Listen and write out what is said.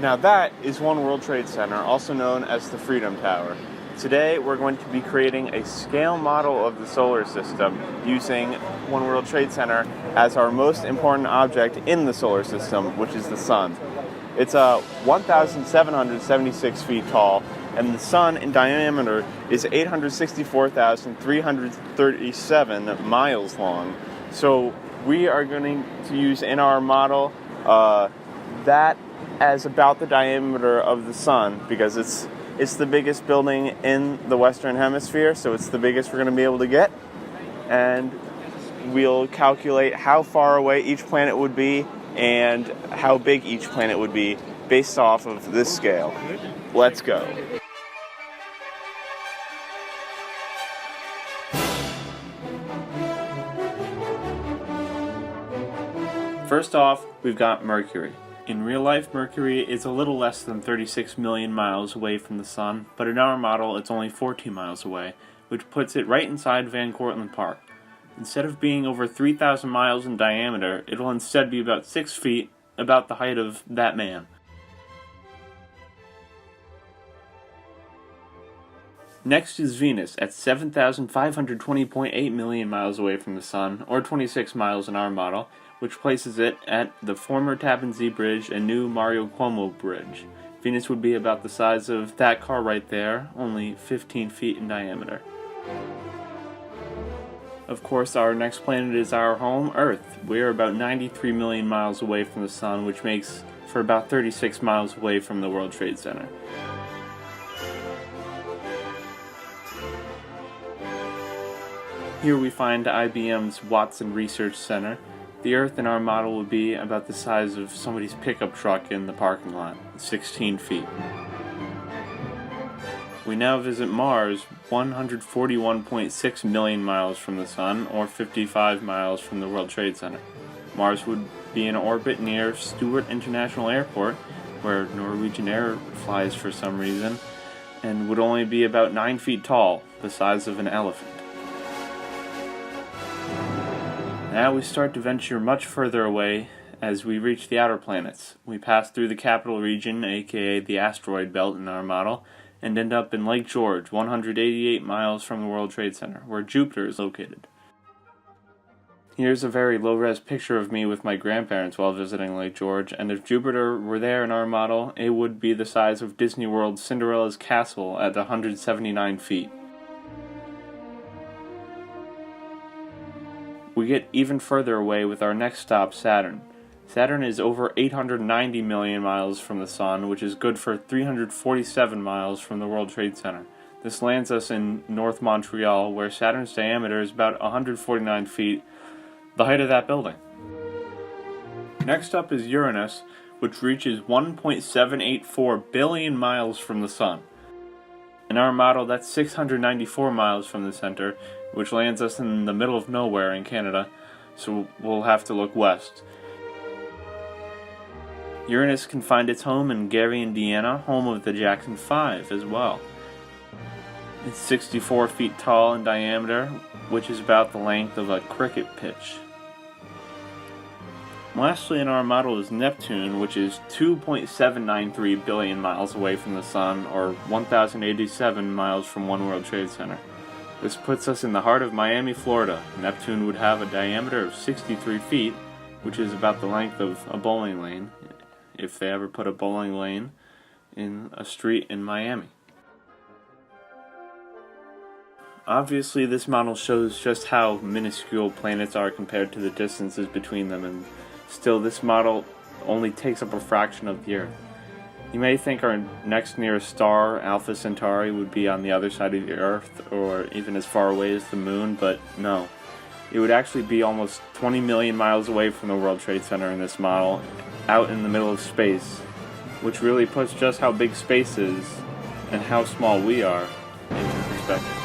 Now that is One World Trade Center, also known as the Freedom Tower. Today we're going to be creating a scale model of the solar system using One World Trade Center as our most important object in the solar system, which is the sun. It's 1,776 feet tall, and the sun in diameter is 864,337 miles long. So we are going to use in our model that as about the diameter of the sun, because it's the biggest building in the Western Hemisphere, so it's the biggest we're going to be able to get. And we'll calculate how far away each planet would be and how big each planet would be based off of this scale. Let's go. First off, we've got Mercury. In real life, Mercury is a little less than 36 million miles away from the Sun, but in our model it's only 14 miles away, which puts it right inside Van Cortlandt Park. Instead of being over 3,000 miles in diameter, it'll instead be about 6 feet, about the height of that man. Next is Venus at 7,520.8 million miles away from the Sun, or 26 miles in our model, which places it at the former Tappan Zee Bridge and new Mario Cuomo Bridge. Venus would be about the size of that car right there, only 15 feet in diameter. Of course, our next planet is our home, Earth. We're about 93 million miles away from the Sun, which makes for about 36 miles away from the World Trade Center. Here we find IBM's Watson Research Center. The Earth in our model would be about the size of somebody's pickup truck in the parking lot, 16 feet. We now visit Mars, 141.6 million miles from the Sun, or 55 miles from the World Trade Center. Mars would be in orbit near Stewart International Airport, where Norwegian Air flies for some reason, and would only be about 9 feet tall, the size of an elephant. Now we start to venture much further away as we reach the outer planets. We pass through the capital region, aka the asteroid belt in our model, and end up in Lake George, 188 miles from the World Trade Center, where Jupiter is located. Here's a very low-res picture of me with my grandparents while visiting Lake George, and if Jupiter were there in our model, it would be the size of Disney World's Cinderella's Castle at 179 feet. We get even further away with our next stop, Saturn. Saturn is over 890 million miles from the Sun, which is good for 347 miles from the World Trade Center. This lands us in North Montreal, where Saturn's diameter is about 149 feet, the height of that building. Next up is Uranus, which reaches 1.784 billion miles from the Sun. In our model, that's 694 miles from the center, which lands us in the middle of nowhere in Canada, so we'll have to look west. Uranus can find its home in Gary, Indiana, home of the Jackson 5 as well. It's 64 feet tall in diameter, which is about the length of a cricket pitch. Lastly in our model is Neptune, which is 2.793 billion miles away from the Sun, or 1,087 miles from One World Trade Center. This puts us in the heart of Miami, Florida. Neptune would have a diameter of 63 feet, which is about the length of a bowling lane, if they ever put a bowling lane in a street in Miami. Obviously, this model shows just how minuscule planets are compared to the distances between them, and still this model only takes up a fraction of the Earth. You may think our next nearest star, Alpha Centauri, would be on the other side of the Earth, or even as far away as the Moon, but no. It would actually be almost 20 million miles away from the World Trade Center in this model, out in the middle of space, which really puts just how big space is, and how small we are, into perspective.